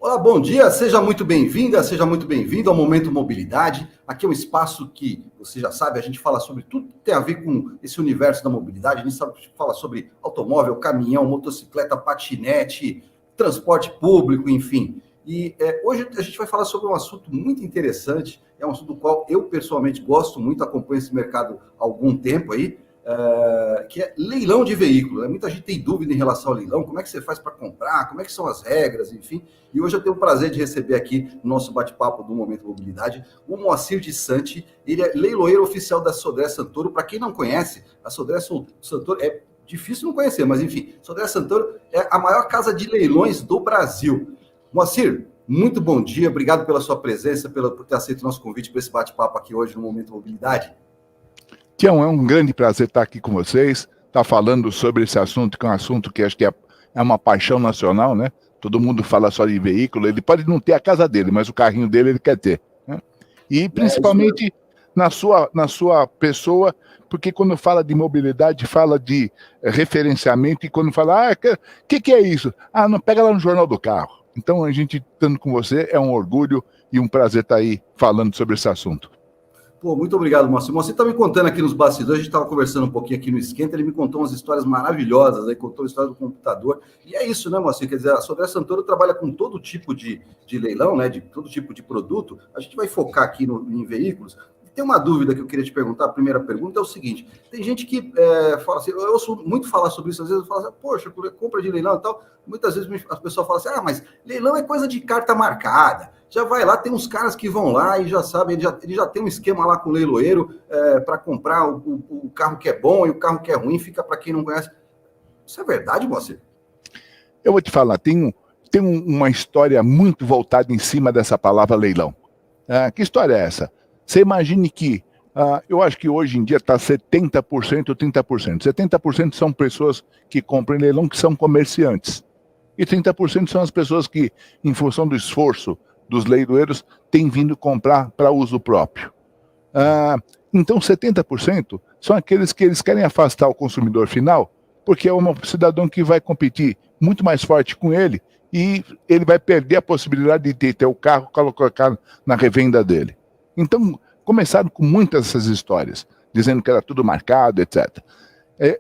Olá, bom dia, seja muito bem-vinda, seja muito bem-vindo ao Momento Mobilidade. Aqui é um espaço que, você já sabe, a gente fala sobre tudo que tem a ver com esse universo da mobilidade. A gente fala sobre automóvel, caminhão, motocicleta, patinete, transporte público, enfim. E hoje a gente vai falar sobre um assunto muito interessante, é um assunto do qual eu pessoalmente gosto muito, acompanho esse mercado há algum tempo aí, que é leilão de veículo. Muita gente tem dúvida em relação ao leilão, como é que você faz para comprar, como é que são as regras, enfim. E hoje eu tenho o prazer de receber aqui no nosso bate-papo do Momento Mobilidade o Moacir de Santi. Ele é leiloeiro oficial da Sodré Santoro. Para quem não conhece, a Sodré Santoro é difícil não conhecer, mas enfim, Sodré Santoro é a maior casa de leilões do Brasil. Moacir, muito bom dia, obrigado pela sua presença, por ter aceito o nosso convite para esse bate-papo aqui hoje no Momento Mobilidade. Tião, é um grande prazer estar aqui com vocês, estar falando sobre esse assunto, que é um assunto que acho que é uma paixão nacional, né? Todo mundo fala só de veículo, ele pode não ter a casa dele, mas o carrinho dele ele quer ter, né? E principalmente na sua pessoa, porque quando fala de mobilidade, fala de referenciamento, e quando fala, que é isso? Ah, não, pega lá no Jornal do Carro. Então, a gente estando com você é um orgulho e um prazer estar aí falando sobre esse assunto. Pô, muito obrigado, Moacir. Você está me contando aqui nos bastidores, a gente estava conversando um pouquinho aqui no Esquenta, ele me contou umas histórias maravilhosas, aí contou a história do computador, e é isso, né, Moacir? Quer dizer, a Sodré Santoro trabalha com todo tipo de leilão, né, de todo tipo de produto. A gente vai focar aqui em veículos. Tem uma dúvida que eu queria te perguntar, a primeira pergunta é o seguinte, tem gente que fala assim, eu ouço muito falar sobre isso, às vezes eu falo assim, poxa, compra de leilão e tal, muitas vezes as pessoas falam assim, mas leilão é coisa de carta marcada, já vai lá, tem uns caras que vão lá e já sabem, ele já tem um esquema lá com o leiloeiro para comprar o carro que é bom e o carro que é ruim, fica para quem não conhece. Isso é verdade, Moacir? Eu vou te falar, tem uma história muito voltada em cima dessa palavra leilão. Que história é essa? Você imagine que, eu acho que hoje em dia está 70% ou 30%. 70% são pessoas que compram em leilão, que são comerciantes. E 30% são as pessoas que, em função do esforço dos leiloeiros, têm vindo comprar para uso próprio. Então, 70% são aqueles que eles querem afastar o consumidor final, porque é um cidadão que vai competir muito mais forte com ele e ele vai perder a possibilidade de ter o carro colocar na revenda dele. Então, começaram com muitas dessas histórias, dizendo que era tudo marcado, etc.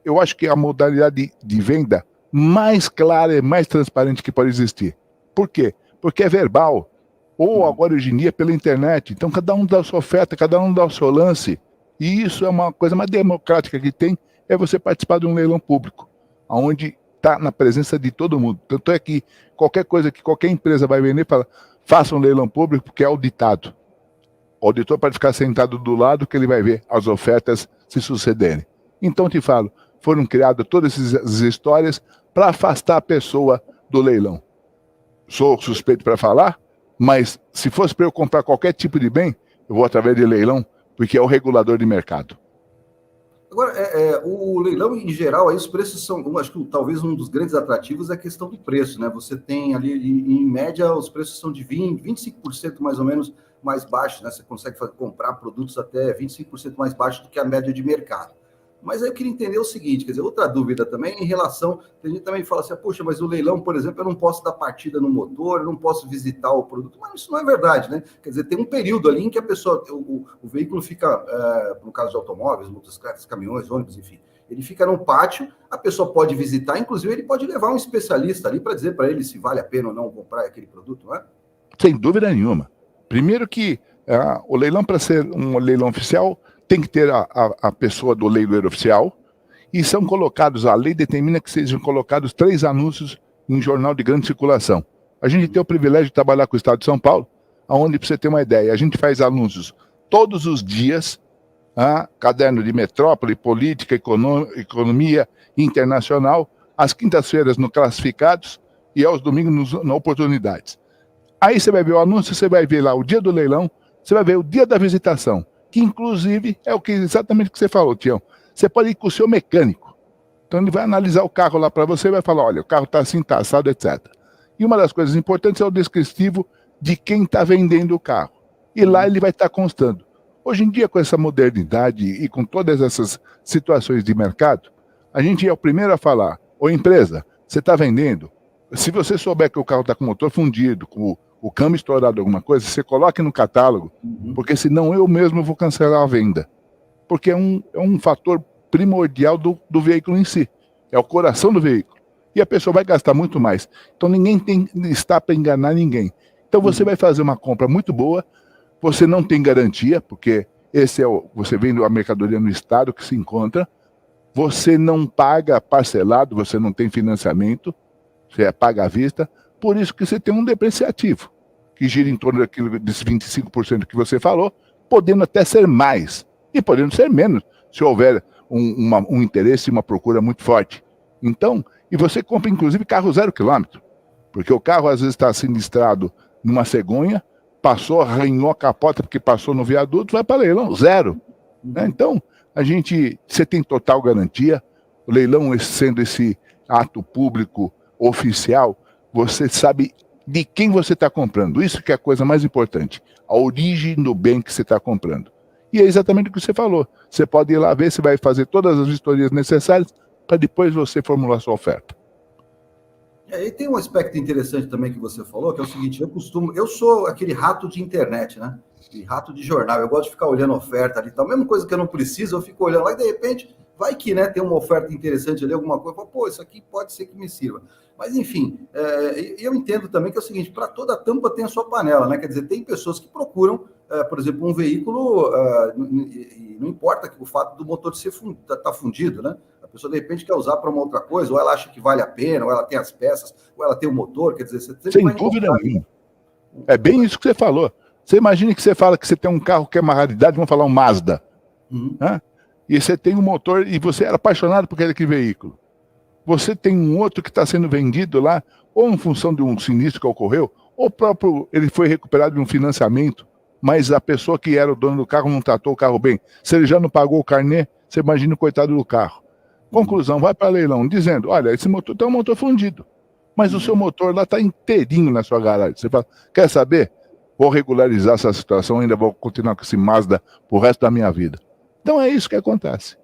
Eu acho que é a modalidade de venda mais clara e mais transparente que pode existir. Por quê? Porque é verbal, ou agora hoje em dia pela internet. Então, cada um dá a sua oferta, cada um dá o seu lance. E isso é uma coisa mais democrática que tem, é você participar de um leilão público, onde está na presença de todo mundo. Tanto é que qualquer coisa que qualquer empresa vai vender, fala, faça um leilão público, porque é auditado. O auditor pode ficar sentado do lado que ele vai ver as ofertas se sucederem. Então, te falo, foram criadas todas essas histórias para afastar a pessoa do leilão. Sou suspeito para falar, mas se fosse para eu comprar qualquer tipo de bem, eu vou através de leilão, porque é o regulador de mercado. Agora, o leilão, em geral, aí os preços são, acho que talvez um dos grandes atrativos é a questão do preço, né? Você tem ali, em média, os preços são de 25% mais ou menos mais baixos, né? Você consegue comprar produtos até 25% mais baixos do que a média de mercado. Mas aí eu queria entender o seguinte, quer dizer, outra dúvida também em relação, tem gente também que fala assim, poxa, mas o leilão, por exemplo, eu não posso dar partida no motor, eu não posso visitar o produto, mas isso não é verdade, né? Quer dizer, tem um período ali em que a pessoa, o veículo fica, no caso de automóveis, motocicletas, caminhões, ônibus, enfim, ele fica no pátio, a pessoa pode visitar, inclusive ele pode levar um especialista ali para dizer para ele se vale a pena ou não comprar aquele produto, não é? Sem dúvida nenhuma. Primeiro que o leilão, para ser um leilão oficial, tem que ter a pessoa do leiloeiro oficial, e são colocados, a lei determina que sejam colocados 3 anúncios em jornal de grande circulação. A gente tem o privilégio de trabalhar com o Estado de São Paulo, onde, para você ter uma ideia, a gente faz anúncios todos os dias, caderno de metrópole, política, economia internacional, às quintas-feiras no Classificados e aos domingos no Oportunidades. Aí você vai ver o anúncio, você vai ver lá o dia do leilão, você vai ver o dia da visitação, que inclusive é exatamente o que você falou, Tião. Você pode ir com o seu mecânico. Então ele vai analisar o carro lá para você e vai falar, olha, o carro está assim, está assado, etc. E uma das coisas importantes é o descritivo de quem está vendendo o carro. E lá ele vai estar constando. Hoje em dia, com essa modernidade e com todas essas situações de mercado, a gente é o primeiro a falar, ô empresa, você está vendendo? Se você souber que o carro está com o motor fundido, com o câmbio estourado, alguma coisa, você coloque no catálogo, porque senão eu mesmo vou cancelar a venda. Porque é um fator primordial do veículo em si. É o coração do veículo. E a pessoa vai gastar muito mais. Então ninguém está para enganar ninguém. Então você vai fazer uma compra muito boa, você não tem garantia, porque você vende a mercadoria no estado que se encontra, você não paga parcelado, você não tem financiamento, você paga à vista, por isso que você tem um depreciativo, que gira em torno desses 25% que você falou, podendo até ser mais, e podendo ser menos, se houver um interesse e uma procura muito forte. Então, e você compra inclusive carro 0 quilômetro, porque o carro às vezes está sinistrado numa cegonha, passou, arranhou a capota porque passou no viaduto, vai para leilão, zero. Né? Então, você tem total garantia, o leilão sendo esse ato público oficial, você sabe de quem você está comprando. Isso que é a coisa mais importante, a origem do bem que você está comprando. E é exatamente o que você falou. Você pode ir lá ver, você vai fazer todas as vistorias necessárias para depois você formular sua oferta. E tem um aspecto interessante também que você falou, que é o seguinte, eu sou aquele rato de internet, né? E rato de jornal, eu gosto de ficar olhando oferta ali e tal, mesma coisa que eu não preciso, eu fico olhando lá e de repente, vai que, né, tem uma oferta interessante ali, alguma coisa, pô, isso aqui pode ser que me sirva. Mas enfim, eu entendo também que é o seguinte, para toda tampa tem a sua panela, né? Quer dizer, tem pessoas que procuram, por exemplo, um veículo, e não importa que o fato do motor ser tá fundido, né? A pessoa, de repente, quer usar para uma outra coisa, ou ela acha que vale a pena, ou ela tem as peças, ou ela tem o motor, quer dizer, você sempre sem dúvida nenhuma. É bem isso que você falou. Você imagina que você fala que você tem um carro que é uma raridade, vamos falar um Mazda, né? E você tem um motor, e você era apaixonado por aquele veículo. Você tem um outro que está sendo vendido lá, ou em função de um sinistro que ocorreu, ou ele foi recuperado de um financiamento, mas a pessoa que era o dono do carro não tratou o carro bem. Se ele já não pagou o carnê, você imagina o coitado do carro. Conclusão, vai para leilão, dizendo, olha, esse motor tem um motor fundido, mas o seu motor lá está inteirinho na sua garagem. Você fala, quer saber? Vou regularizar essa situação, ainda vou continuar com esse Mazda pro resto da minha vida. Então é isso que acontece.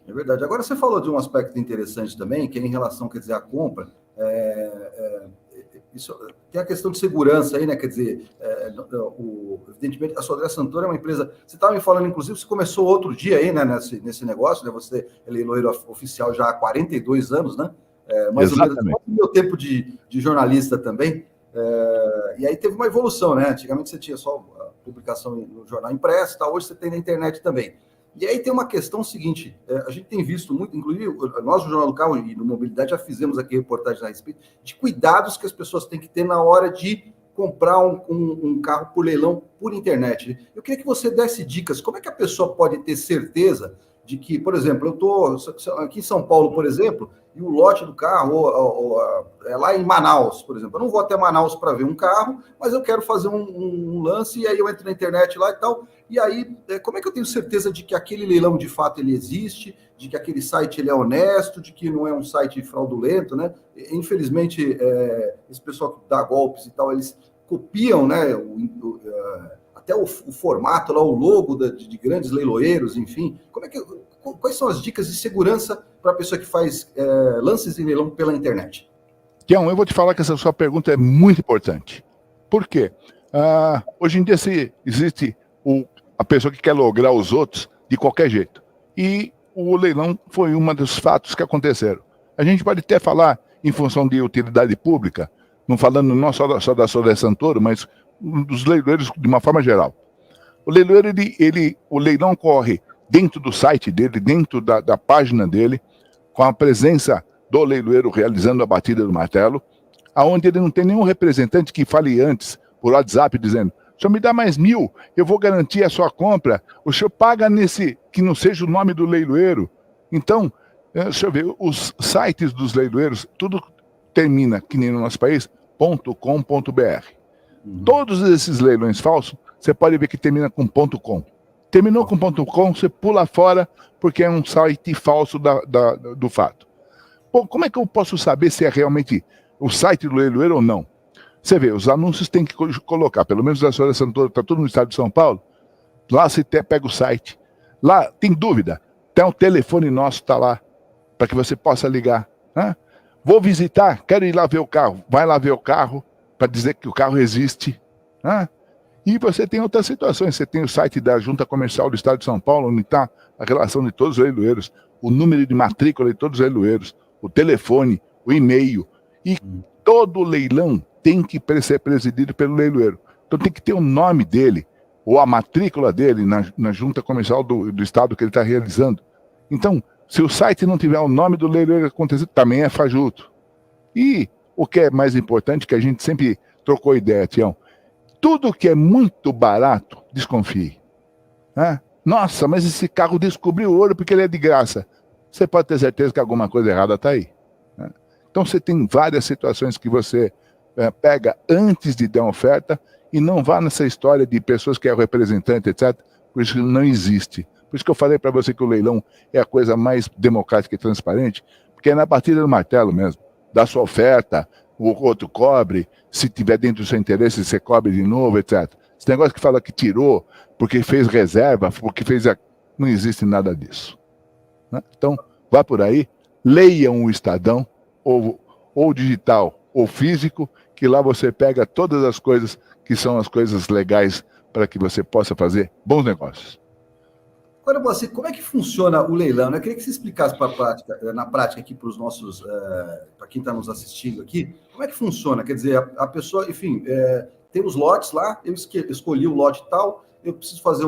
É verdade. Agora você falou de um aspecto interessante também, que é em relação, quer dizer, à compra. Isso, tem a questão de segurança aí, né? Quer dizer, evidentemente, a Sodré Santoro é uma empresa. Você estava me falando, inclusive, você começou outro dia aí, né, nesse negócio, né? Você é leiloeiro oficial já há 42 anos, né? Mais Exatamente. ou menos no meu tempo de jornalista também. E aí teve uma evolução, né? Antigamente você tinha só a publicação no jornal impresso, tá? Hoje você tem na internet também. E aí tem uma questão seguinte, a gente tem visto muito, inclusive nós no Jornal do Carro e no Mobilidade já fizemos aqui reportagens a respeito de cuidados que as pessoas têm que ter na hora de comprar um carro por leilão por internet. Eu queria que você desse dicas, como é que a pessoa pode ter certeza de que, por exemplo, eu estou aqui em São Paulo, por exemplo, e o lote do carro é lá em Manaus, por exemplo. Eu não vou até Manaus para ver um carro, mas eu quero fazer um lance, e aí eu entro na internet lá e tal. E aí, como é que eu tenho certeza de que aquele leilão, de fato, ele existe, de que aquele site ele é honesto, de que não é um site fraudulento, né? Infelizmente, esse pessoal que dá golpes e tal, eles copiam, né, até o formato, lá, o logo de grandes leiloeiros, enfim. Quais são as dicas de segurança para a pessoa que faz lances em leilão pela internet? Tião, eu vou te falar que essa sua pergunta é muito importante. Por quê? Hoje em dia existe a pessoa que quer lograr os outros de qualquer jeito. E o leilão foi um dos fatos que aconteceram. A gente pode até falar em função de utilidade pública, não falando não só da Sodré Santoro, mas dos leiloeiros de uma forma geral. O leiloeiro, o leilão corre dentro do site dele, dentro da página dele, com a presença do leiloeiro realizando a batida do martelo, aonde ele não tem nenhum representante que fale antes, por WhatsApp, dizendo, o senhor me dá mais 1.000, eu vou garantir a sua compra, o senhor paga nesse, que não seja o nome do leiloeiro. Então, deixa eu ver, os sites dos leiloeiros, tudo termina, que nem no nosso país, .com.br. Todos esses leilões falsos, você pode ver que termina com .com. Terminou com .com, você pula fora, porque é um site falso do fato. Bom, como é que eu posso saber se é realmente o site do leiloeiro ou não? Você vê, os anúncios tem que colocar, pelo menos a Sodré Santoro, está tudo no estado de São Paulo, lá você pega o site. Lá, tem dúvida, tem um telefone nosso, está lá, para que você possa ligar. Né? Vou visitar, quero ir lá ver o carro. Vai lá ver o carro para dizer que o carro existe. Né? E você tem outras situações. Você tem o site da Junta Comercial do Estado de São Paulo, onde está a relação de todos os leiloeiros, o número de matrícula de todos os leiloeiros, o telefone, o e-mail. E todo leilão tem que ser presidido pelo leiloeiro. Então tem que ter o nome dele, ou a matrícula dele na Junta Comercial do Estado que ele está realizando. Então, se o site não tiver o nome do leiloeiro acontecido, também é fajuto. E o que é mais importante, que a gente sempre trocou ideia, Tião, tudo que é muito barato, desconfie. Né? Nossa, mas esse carro descobriu ouro porque ele é de graça. Você pode ter certeza que alguma coisa errada está aí. Né? Então você tem várias situações que você pega antes de dar uma oferta e não vá nessa história de pessoas que é o representante, etc. Por isso não existe. Por isso que eu falei para você que o leilão é a coisa mais democrática e transparente, porque é na batida do martelo mesmo. Dá sua oferta, o outro cobre, se tiver dentro do seu interesse, você cobre de novo, etc. Esse negócio que fala que tirou, porque fez reserva, porque fez... Não existe nada disso. Né? Então, vá por aí, leiam o Estadão, ou digital ou físico, que lá você pega todas as coisas que são as coisas legais para que você possa fazer bons negócios. Agora, você, como é que funciona o leilão? Eu queria que você explicasse na prática aqui para os nossos, para quem está nos assistindo aqui, como é que funciona? Quer dizer, a pessoa, enfim, tem os lotes lá, eu escolhi o lote tal, eu preciso fazer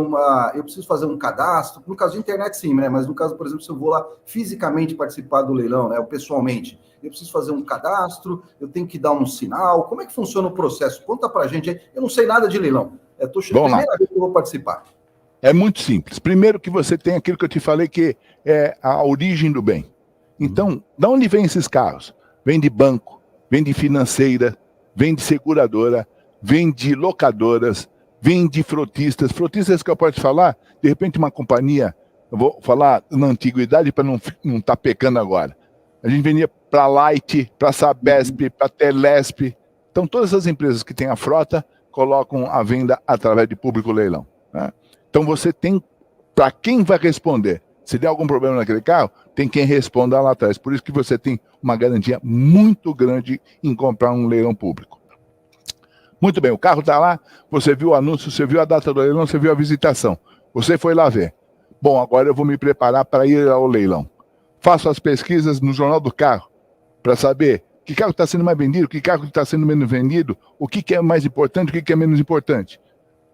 um cadastro. No caso de internet, sim, né? Mas no caso, por exemplo, se eu vou lá fisicamente participar do leilão, né? Ou pessoalmente, eu preciso fazer um cadastro, eu tenho que dar um sinal. Como é que funciona o processo? Conta para a gente aí. Eu não sei nada de leilão. Estou chegando a primeira vez que eu vou participar. É muito simples. Primeiro que você tem aquilo que eu te falei, que é a origem do bem. Então, de onde vem esses carros? Vem de banco, vem de financeira, vem de seguradora, vem de locadoras, vem de frotistas. Frotistas que eu posso falar, de repente uma companhia, eu vou falar na antiguidade para não estar pecando agora. A gente vendia para Light, para Sabesp, para Telesp. Então, todas as empresas que têm a frota colocam a venda através de público leilão. Né? Então você tem, para quem vai responder, se der algum problema naquele carro, tem quem responda lá atrás. Por isso que você tem uma garantia muito grande em comprar um leilão público. Muito bem, o carro está lá, você viu o anúncio, você viu a data do leilão, você viu a visitação. Você foi lá ver. Bom, agora eu vou me preparar para ir ao leilão. Faço as pesquisas no Jornal do Carro, para saber que carro está sendo mais vendido, que carro está sendo menos vendido, o que é mais importante, o que é menos importante.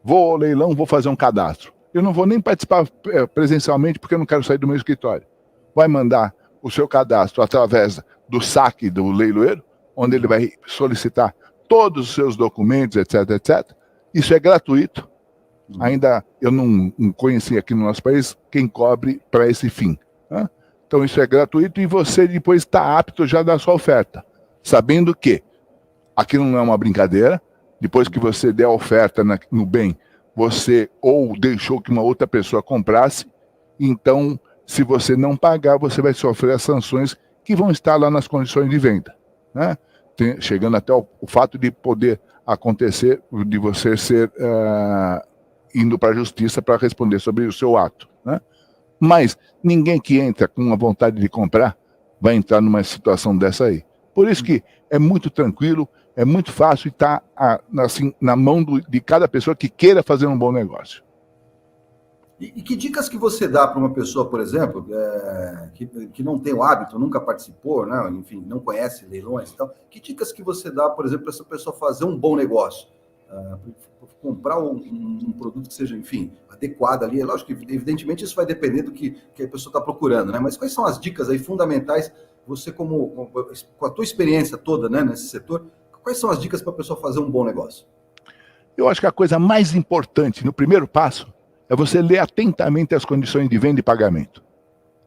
Vou ao leilão, vou fazer um cadastro. Eu não vou nem participar presencialmente porque eu não quero sair do meu escritório. Vai mandar o seu cadastro através do saque do leiloeiro, onde ele vai solicitar todos os seus documentos, etc, etc. Isso é gratuito. Ainda eu não conheci aqui no nosso país quem cobre para esse fim. Né? Então isso é gratuito e você depois está apto já da sua oferta, sabendo que aquilo não é uma brincadeira. Depois que você der a oferta no bem, você ou deixou que uma outra pessoa comprasse, então, se você não pagar, você vai sofrer as sanções que vão estar lá nas condições de venda. Né? Chegando até o fato de poder acontecer, de você ser indo para a justiça para responder sobre o seu ato. Né? Mas ninguém que entra com a vontade de comprar vai entrar numa situação dessa aí. Por isso que é muito tranquilo, é muito fácil e está assim, na mão de cada pessoa que queira fazer um bom negócio. E que dicas que você dá para uma pessoa, por exemplo, que não tem o hábito, nunca participou, né? Enfim, não conhece leilões e tal, que dicas que você dá, por exemplo, para essa pessoa fazer um bom negócio? Comprar um produto que seja, enfim, adequado ali. É lógico que, evidentemente, isso vai depender do que a pessoa está procurando, né? Mas quais são as dicas aí fundamentais, você com a tua experiência toda, né, nesse setor, quais são as dicas para a pessoa fazer um bom negócio? Eu acho que a coisa mais importante, no primeiro passo, é você ler atentamente as condições de venda e pagamento.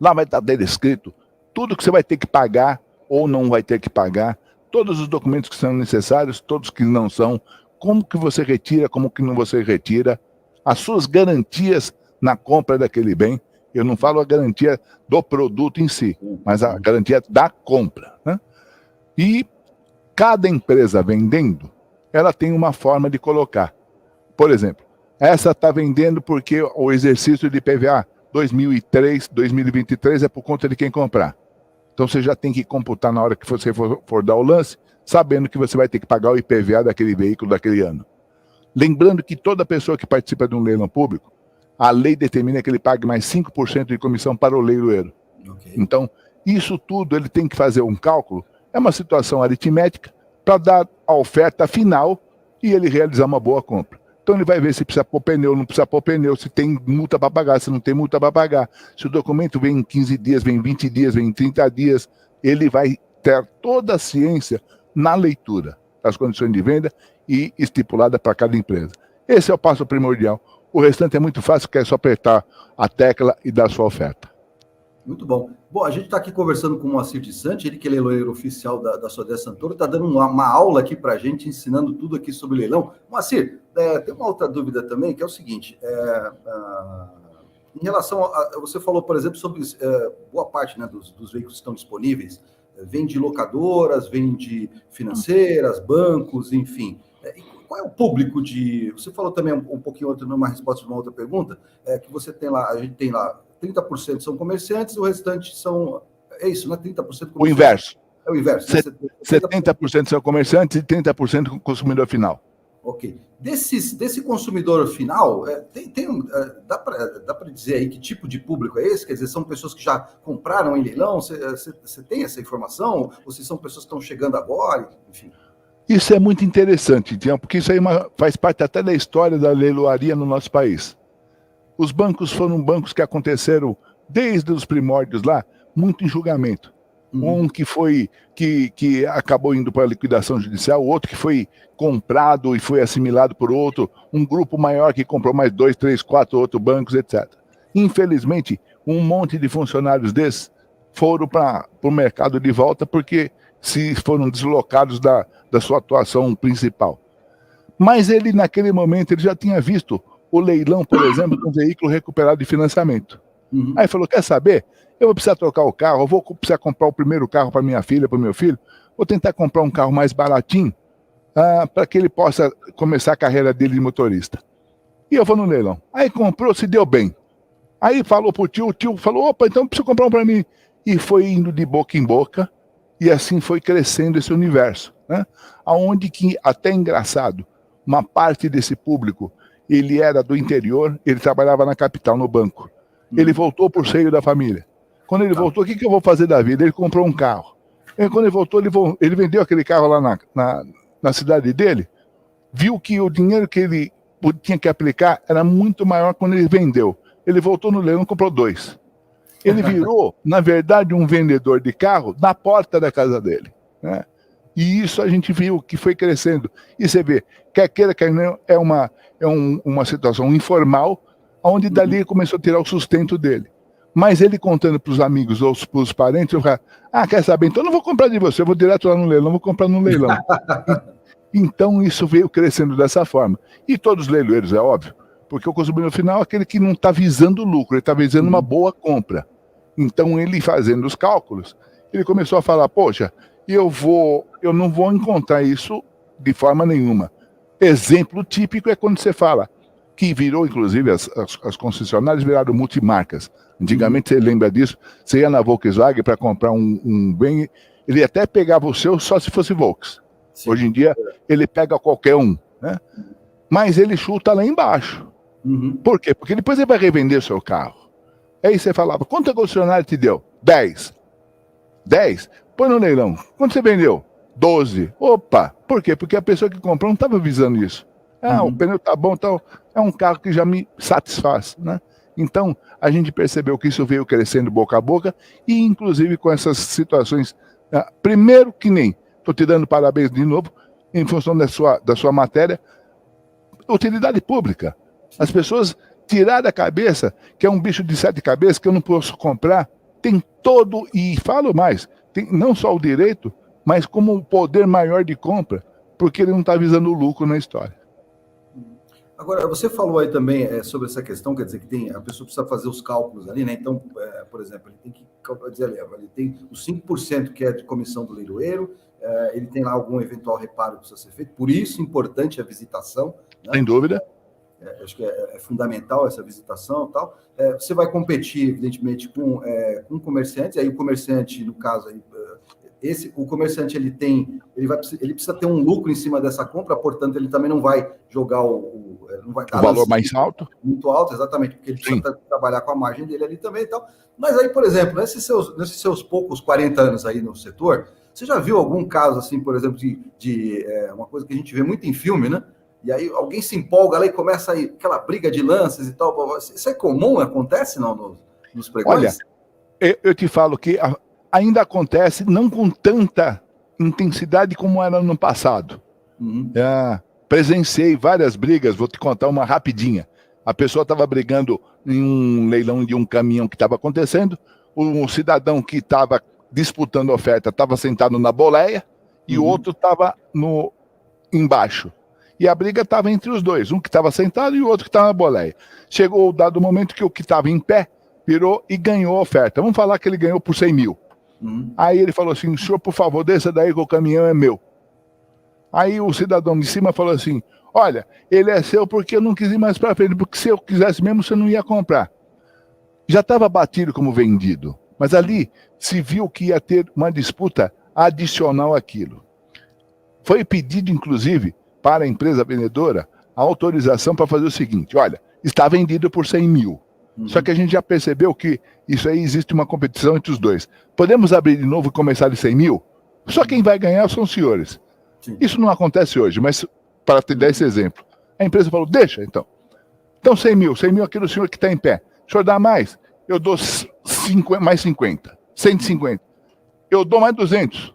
Lá vai estar descrito tudo que você vai ter que pagar ou não vai ter que pagar, todos os documentos que são necessários, todos que não são, como que você retira, como que não você retira, as suas garantias na compra daquele bem. Eu não falo a garantia do produto em si, mas a garantia da compra. Né? E cada empresa vendendo, ela tem uma forma de colocar. Por exemplo, essa está vendendo porque o exercício de PVA 2003, 2023 é por conta de quem comprar. Então você já tem que computar na hora que você for dar o lance, sabendo que você vai ter que pagar o IPVA daquele veículo daquele ano. Lembrando que toda pessoa que participa de um leilão público, a lei determina que ele pague mais 5% de comissão para o leiloeiro. Ok. Então, isso tudo ele tem que fazer um cálculo, é uma situação aritmética, para dar a oferta final e ele realizar uma boa compra. Então ele vai ver se precisa pôr pneu, não precisa pôr pneu, se tem multa para pagar, se não tem multa para pagar, se o documento vem em 15 dias, vem em 20 dias, vem em 30 dias, ele vai ter toda a ciência na leitura das condições de venda e estipulada para cada empresa. Esse é o passo primordial. O restante é muito fácil, que é só apertar a tecla e dar a sua oferta. Muito bom. Bom, a gente está aqui conversando com o Moacir de Santi, ele que é leiloeiro oficial da Sodré Santoro, está dando uma aula aqui para a gente, ensinando tudo aqui sobre leilão. Moacir, tem uma outra dúvida também, que é o seguinte, em relação você falou, por exemplo, sobre boa parte, né, dos veículos que estão disponíveis, vem de locadoras, vem de financeiras, bancos, enfim. Qual é o público de... Você falou também um pouquinho numa resposta de uma outra pergunta, que você tem lá, a gente tem lá 30% são comerciantes, o restante são... É isso, né? 30% O inverso. É o inverso. 70% são comerciantes e 30% consumidor final. Ok. Desse consumidor final, dá para dizer aí que tipo de público é esse? Quer dizer, são pessoas que já compraram em leilão? Você tem essa informação? Ou se são pessoas que estão chegando agora? Enfim. Isso é muito interessante, Tião, porque isso aí faz parte até da história da leiloaria no nosso país. Os bancos foram bancos que aconteceram desde os primórdios lá, muito em julgamento. Um que acabou indo para a liquidação judicial, outro que foi comprado e foi assimilado por outro, um grupo maior que comprou mais 2, 3, 4 outros bancos, etc. Infelizmente, um monte de funcionários desses foram para o mercado de volta porque se foram deslocados da sua atuação principal. Mas ele, naquele momento, ele já tinha visto o leilão, por exemplo, de um veículo recuperado de financiamento. Aí falou, quer saber? Eu vou precisar trocar o carro, eu vou precisar comprar o primeiro carro para minha filha, para o meu filho, vou tentar comprar um carro mais baratinho para que ele possa começar a carreira dele de motorista. E eu vou no leilão. Aí comprou, se deu bem. Aí falou pro tio, o tio falou, opa, então precisa comprar um para mim. E foi indo de boca em boca, e assim foi crescendo esse universo, né? Aonde que, até engraçado, uma parte desse público, ele era do interior, ele trabalhava na capital, no banco. Ele voltou por seio da família. Quando ele voltou, o que eu vou fazer da vida? Ele comprou um carro. E quando ele voltou, ele vendeu aquele carro lá na cidade dele, viu que o dinheiro que ele tinha que aplicar era muito maior quando ele vendeu. Ele voltou no leilão e comprou 2. Ele virou, na verdade, um vendedor de carro na porta da casa dele, né? E isso a gente viu que foi crescendo. E você vê, quer queira, quer não, é uma situação informal, onde dali começou a tirar o sustento dele. Mas ele contando para os amigos ou para os parentes, eu falava, quer saber, então eu não vou comprar de você, eu vou direto lá no leilão, vou comprar no leilão. Então isso veio crescendo dessa forma. E todos os leiloeiros, é óbvio, porque o consumidor final é aquele que não está visando lucro, ele está visando uma boa compra. Então ele fazendo os cálculos, ele começou a falar, poxa, eu não vou encontrar isso de forma nenhuma. Exemplo típico é quando você fala, que virou, inclusive, as concessionárias viraram multimarcas. Antigamente, você lembra disso, você ia na Volkswagen para comprar um bem, ele até pegava o seu só se fosse Volks. Sim. Hoje em dia, ele pega qualquer um, né? Mas ele chuta lá embaixo. Por quê? Porque depois ele vai revender o seu carro. Aí você falava, quanto a concessionária te deu? 10. 10? Põe no leilão. Quanto você vendeu? 12. Opa! Por quê? Porque a pessoa que comprou não estava visando isso. O pneu tá bom, então é um carro que já me satisfaz, né? Então, a gente percebeu que isso veio crescendo boca a boca e, inclusive, com essas situações. Primeiro que nem, estou te dando parabéns de novo, em função da sua matéria, utilidade pública. As pessoas tirar da cabeça que é um bicho de 7 cabeças que eu não posso comprar, tem todo, e falo mais, tem não só o direito, mas como um poder maior de compra, porque ele não está visando o lucro na história. Agora, você falou aí também sobre essa questão, quer dizer, que a pessoa precisa fazer os cálculos ali, né? Então, por exemplo, ele tem que dizer, ele tem os 5% que é de comissão do leiloeiro, ele tem lá algum eventual reparo que precisa ser feito, por isso importante a visitação, né? Sem dúvida. acho que é fundamental essa visitação e tal. Você vai competir, evidentemente, com comerciantes, aí o comerciante, no caso, aí, o comerciante ele precisa ter um lucro em cima dessa compra, portanto, ele também não vai jogar não vai o valor mais alto. Muito alto, exatamente, porque ele precisa trabalhar com a margem dele ali também e tal. Mas aí, por exemplo, nesses seus poucos 40 anos aí no setor, você já viu algum caso, assim, por exemplo, de uma coisa que a gente vê muito em filme, né? E aí alguém se empolga lá e começa aí aquela briga de lances e tal. Isso é comum? Acontece não, nos pregões? Olha, eu te falo que ainda acontece, não com tanta intensidade como era no passado. Presenciei várias brigas, vou te contar uma rapidinha. A pessoa estava brigando em um leilão de um caminhão que estava acontecendo, um cidadão que estava disputando a oferta estava sentado na boleia e o outro estava embaixo. E a briga estava entre os dois, um que estava sentado e o outro que estava na boleia. Chegou o dado momento que o que estava em pé virou e ganhou a oferta. Vamos falar que ele ganhou por 100 mil. Aí ele falou assim, senhor, por favor, desça daí que o caminhão é meu. Aí o cidadão de cima falou assim, olha, ele é seu porque eu não quis ir mais para frente, porque se eu quisesse mesmo, você não ia comprar. Já estava batido como vendido, mas ali se viu que ia ter uma disputa adicional àquilo. Foi pedido, inclusive, para a empresa vendedora a autorização para fazer o seguinte, olha, está vendido por 100 mil. Só que a gente já percebeu que isso aí existe uma competição entre os dois. Podemos abrir de novo e começar de 100 mil? Só quem vai ganhar são os senhores. Sim. Isso não acontece hoje, mas para te dar esse exemplo. A empresa falou, deixa então. Então 100 mil aqui do senhor que está em pé. O senhor dá mais? Eu dou mais 50, 150. Eu dou mais 200.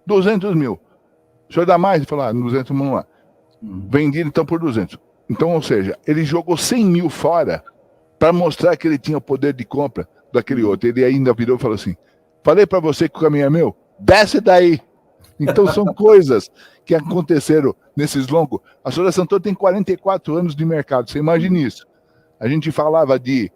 200 mil. O senhor dá mais? Ele falou, 200, vamos lá. Vendido então por 200. Então, ou seja, ele jogou 100 mil fora para mostrar que ele tinha o poder de compra daquele outro. Ele ainda virou e falou assim, falei para você que o caminho é meu? Desce daí. Então são coisas que aconteceram nesses longos. A Solar Santor tem 44 anos de mercado, você imagina isso. A gente falava que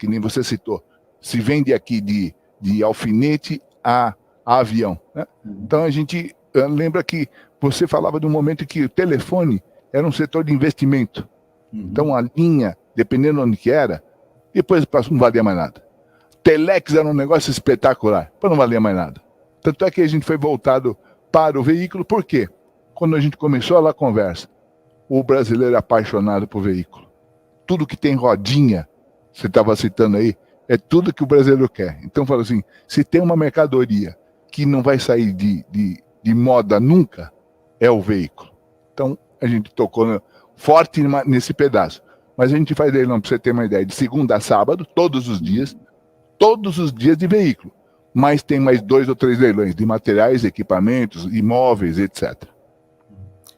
nem você citou, se vende aqui de alfinete a avião. Né? Então a gente lembra que você falava de um momento que o telefone era um setor de investimento. Então a linha, dependendo de onde que era, depois não valia mais nada. Telex era um negócio espetacular, depois não valia mais nada. Tanto é que a gente foi voltado para o veículo, por quê? Quando a gente começou a conversa, o brasileiro é apaixonado por veículo. Tudo que tem rodinha, você estava citando aí, é tudo que o brasileiro quer. Então, fala assim, se tem uma mercadoria que não vai sair de moda nunca, é o veículo. Então, a gente tocou forte nesse pedaço. Mas a gente faz leilão, para você ter uma ideia, de segunda a sábado, todos os dias de veículo. Mas tem mais 2 ou 3 leilões de materiais, equipamentos, imóveis, etc.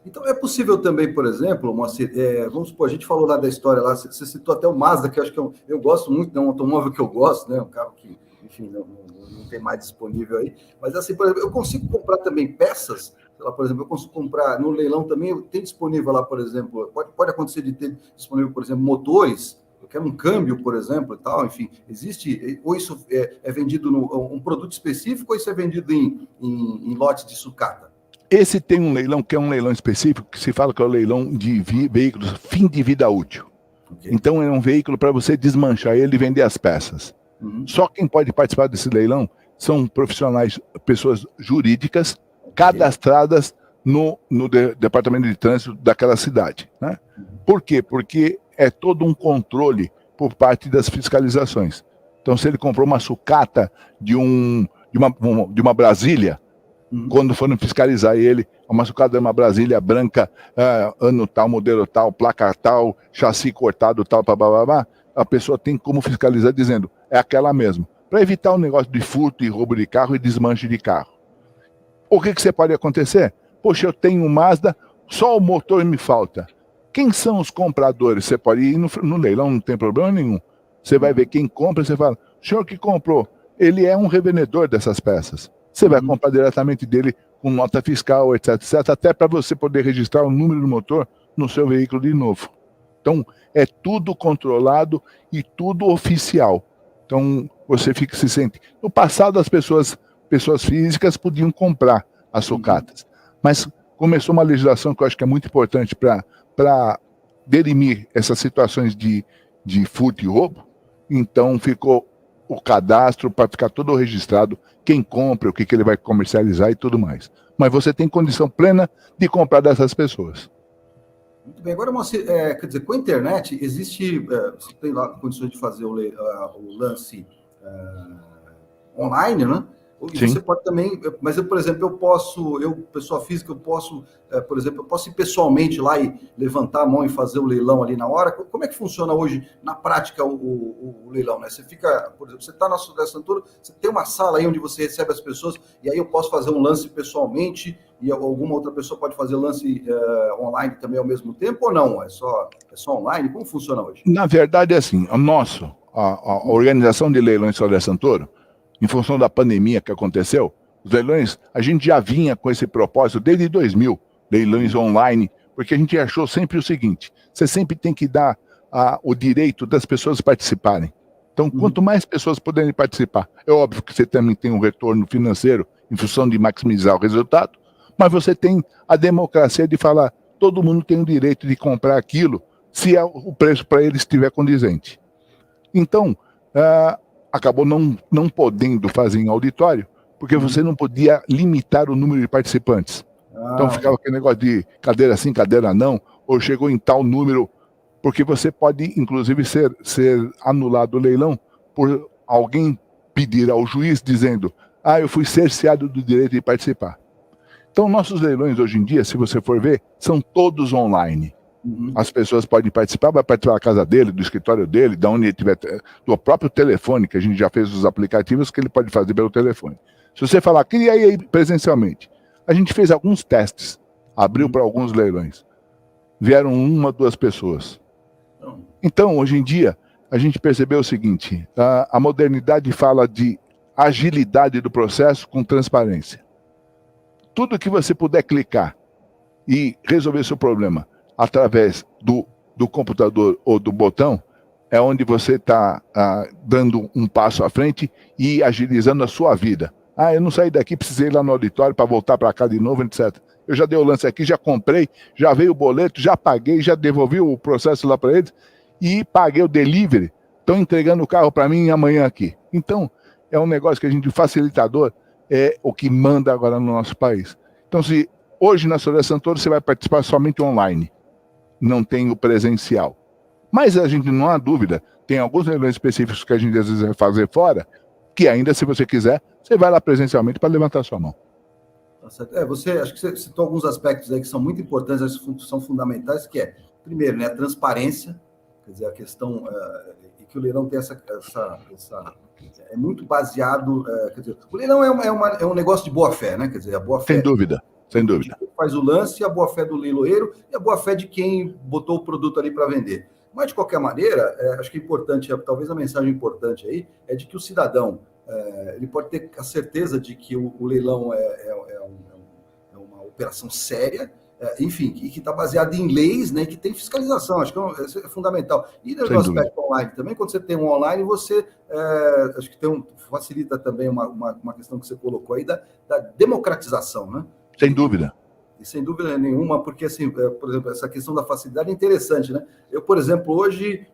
Então é possível também, por exemplo, vamos supor, a gente falou lá da história, lá, você citou até o Mazda, que eu acho que eu gosto muito, é um automóvel que eu gosto, né? Um carro que, enfim, não tem mais disponível aí. Mas assim, por exemplo, eu consigo comprar também peças, sei lá, por exemplo, eu consigo comprar no leilão também, tem disponível lá, por exemplo, pode acontecer de ter disponível, por exemplo, motores. Eu quero um câmbio, por exemplo, e tal, enfim, existe, ou isso é vendido um produto específico, ou isso é vendido em lotes de sucata? Esse tem um leilão, que é um leilão específico, que se fala que é o leilão de veículos fim de vida útil. Okay. Então é um veículo para você desmanchar ele e vender as peças. Só quem pode participar desse leilão são profissionais, pessoas jurídicas, cadastradas no departamento de trânsito daquela cidade. Né? Por quê? Porque é todo um controle por parte das fiscalizações. Então, se ele comprou uma sucata de uma Brasília, quando foram fiscalizar ele, uma sucata de uma Brasília branca, ano tal, modelo tal, placa tal, chassi cortado tal, blá, a pessoa tem como fiscalizar dizendo, é aquela mesmo, para evitar o negócio de furto e roubo de carro e desmanche de carro. O que você acontecer? Poxa, eu tenho um Mazda, só o motor me falta. Quem são os compradores? Você pode ir no leilão, não tem problema nenhum. Você vai ver quem compra, você fala, o senhor que comprou, ele é um revendedor dessas peças. Você vai comprar diretamente dele com nota fiscal, etc, etc, até para você poder registrar o número do motor no seu veículo de novo. Então, é tudo controlado e tudo oficial. Então, você se sente... No passado, as pessoas físicas podiam comprar as sucatas, mas começou uma legislação que eu acho que é muito importante para derimir essas situações de furto e roubo, então ficou o cadastro para ficar tudo registrado, quem compra, o que ele vai comercializar e tudo mais. Mas você tem condição plena de comprar dessas pessoas. Muito bem. Agora, quer dizer, com a internet, você tem lá condições de fazer o lance online, né? E Sim. você pode também, mas eu, por exemplo, pessoa física, por exemplo, eu posso ir pessoalmente lá e levantar a mão e fazer o leilão ali na hora. Como é que funciona hoje, na prática, o leilão, né? Você fica, por exemplo, você está na Sodré Santoro, você tem uma sala aí onde você recebe as pessoas, e aí eu posso fazer um lance pessoalmente, e alguma outra pessoa pode fazer lance online também ao mesmo tempo, ou não? É só online? Como funciona hoje? Na verdade, é assim, a organização de leilões Sodré Santoro, em função da pandemia que aconteceu, os leilões, a gente já vinha com esse propósito desde 2000, leilões online, porque a gente achou sempre o seguinte, você sempre tem que dar o direito das pessoas participarem. Então, quanto mais pessoas puderem participar, é óbvio que você também tem um retorno financeiro em função de maximizar o resultado, mas você tem a democracia de falar, todo mundo tem o direito de comprar aquilo, se o preço para ele estiver condizente. Então, acabou não podendo fazer em auditório, porque você não podia limitar o número de participantes. Então ficava aquele negócio de cadeira sim, cadeira não, ou chegou em tal número, porque você pode, inclusive, ser anulado o leilão por alguém pedir ao juiz dizendo, eu fui cerceado do direito de participar. Então nossos leilões hoje em dia, se você for ver, são todos online. As pessoas podem participar, vai participar da casa dele, do escritório dele, de onde ele tiver, do próprio telefone, que a gente já fez os aplicativos que ele pode fazer pelo telefone. Se você falar, queria ir aí presencialmente, a gente fez alguns testes, abriu para alguns leilões, vieram 1 ou 2 pessoas. Então, hoje em dia, a gente percebeu o seguinte, a modernidade fala de agilidade do processo com transparência. Tudo que você puder clicar e resolver seu problema através do computador ou do botão, é onde você está dando um passo à frente e agilizando a sua vida. Eu não saí daqui, precisei ir lá no auditório para voltar para cá de novo, etc. Eu já dei o lance aqui, já comprei, já veio o boleto, já paguei, já devolvi o processo lá para eles e paguei o delivery. Estão entregando o carro para mim amanhã aqui. Então, é um negócio que a gente, facilitador, é o que manda agora no nosso país. Então, se hoje na Sodré Santoro você vai participar somente online, não tem o presencial. Mas a gente não há dúvida, tem alguns leilões específicos que a gente às vezes vai fazer fora, que ainda, se você quiser, você vai lá presencialmente para levantar sua mão. Acho que você citou alguns aspectos aí que são muito importantes, são fundamentais, que é, primeiro, né, a transparência, quer dizer, a questão e que o leilão tem é muito baseado, quer dizer, o leilão é um negócio de boa-fé, né, quer dizer, a boa-fé... Sem dúvida. Sem dúvida. Faz o lance, a boa-fé do leiloeiro e a boa-fé de quem botou o produto ali para vender. Mas, de qualquer maneira, acho que é importante, talvez a mensagem importante aí, é de que o cidadão, ele pode ter a certeza de que o leilão é uma operação séria, enfim, que está baseada em leis, né, que tem fiscalização, acho que isso é fundamental. E no aspecto online também, quando você tem um online, você, acho que facilita também uma questão que você colocou aí da democratização, né? Sem dúvida. E sem dúvida nenhuma, porque, assim, por exemplo, essa questão da facilidade é interessante, né? Eu, por exemplo, hoje,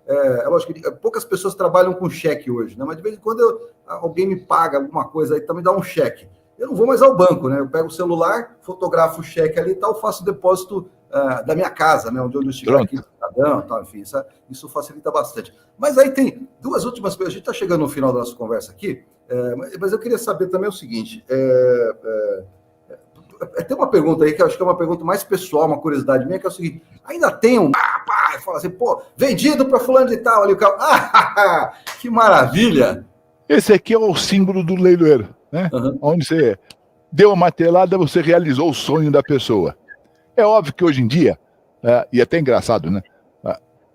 lógico que poucas pessoas trabalham com cheque hoje, né? Mas de vez em quando alguém me paga alguma coisa aí, também dá um cheque. Eu não vou mais ao banco, né? Eu pego o celular, fotografo o cheque ali e tal, faço o depósito da minha casa, né? Onde eu estiver aqui, cidadão, tal, enfim, isso facilita bastante. Mas aí tem 2 últimas coisas. A gente está chegando no final da nossa conversa aqui, mas eu queria saber também o seguinte. Tem uma pergunta aí que eu acho que é uma pergunta mais pessoal, uma curiosidade minha, que é o seguinte: ainda tem um fala assim, vendido para fulano de tal ali o carro. Que maravilha! Esse aqui é o símbolo do leiloeiro, né? Onde você deu uma martelada, você realizou o sonho da pessoa. É óbvio que hoje em dia, e é até engraçado, né?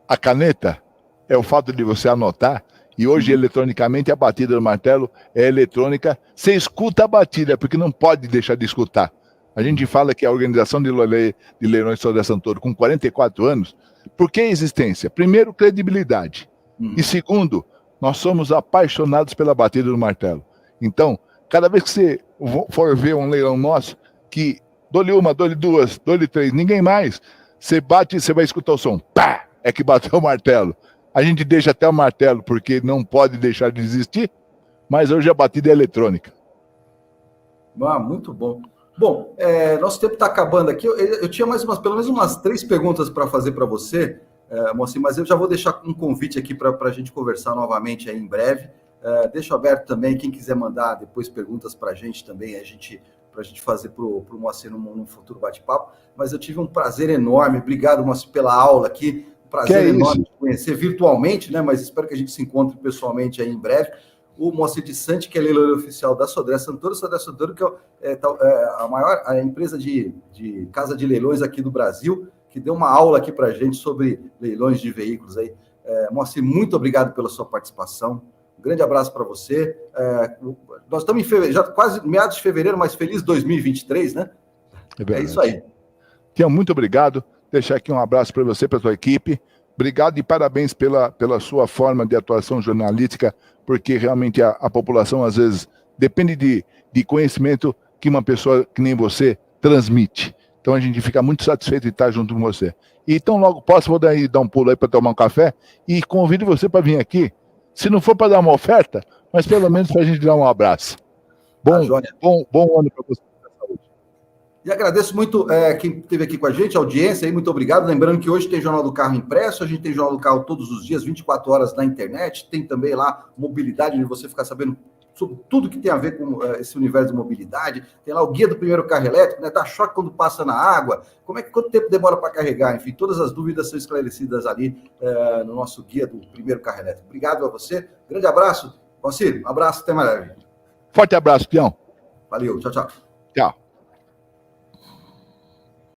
A caneta é o fato de você anotar, e hoje, eletronicamente, a batida do martelo é eletrônica. Você escuta a batida, porque não pode deixar de escutar. A gente fala que a organização de leilões Sodré Santoro, com 44 anos, por que a existência? Primeiro, credibilidade. E segundo, nós somos apaixonados pela batida do martelo. Então, cada vez que você for ver um leilão nosso, que dou-lhe uma, dou-lhe 2, dou-lhe 3, ninguém mais, Você bate e você vai escutar o som. Pá! É que bateu o martelo. A gente deixa até o martelo, porque não pode deixar de existir, mas hoje a batida é eletrônica. Muito bom. Bom, nosso tempo está acabando aqui. Eu tinha pelo menos umas 3 perguntas para fazer para você, Moacir, mas eu já vou deixar um convite aqui para a gente conversar novamente aí em breve. Deixo aberto também, quem quiser mandar depois perguntas para a gente também, para a gente fazer para o Moacir num futuro bate-papo. Mas eu tive um prazer enorme. Obrigado, Moacir, pela aula aqui. Prazer enorme de conhecer virtualmente, né? Mas espero que a gente se encontre pessoalmente aí em breve. O Moacir de Santi, que é leiloeiro oficial da Sodré Santoro. Sodré Santoro, que é a maior empresa de casa de leilões aqui do Brasil, que deu uma aula aqui para a gente sobre leilões de veículos aí. Moacir, muito obrigado pela sua participação. Um grande abraço para você. Nós estamos em fevereiro, já quase meados de fevereiro, mas feliz 2023, né? É isso aí. Tião, muito obrigado. Deixar aqui um abraço para você, para a sua equipe. Obrigado e parabéns pela sua forma de atuação jornalística, porque realmente a população, às vezes, depende de conhecimento que uma pessoa que nem você transmite. Então, a gente fica muito satisfeito de estar junto com você. E tão logo posso, vou dar um pulo aí para tomar um café e convido você para vir aqui. Se não for para dar uma oferta, mas pelo menos para a gente dar um abraço. Bom ano para você. E agradeço muito quem esteve aqui com a gente, a audiência aí, muito obrigado. Lembrando que hoje tem Jornal do Carro impresso, a gente tem Jornal do Carro todos os dias, 24 horas na internet, tem também lá mobilidade, onde você ficar sabendo sobre tudo que tem a ver com esse universo de mobilidade. Tem lá o guia do primeiro carro elétrico, né? Dá choque quando passa na água, quanto tempo demora para carregar, enfim, todas as dúvidas são esclarecidas ali no nosso guia do primeiro carro elétrico. Obrigado a você, grande abraço. Moacir, um abraço, até mais breve. Forte abraço, Tião. Valeu, tchau, tchau. Tchau.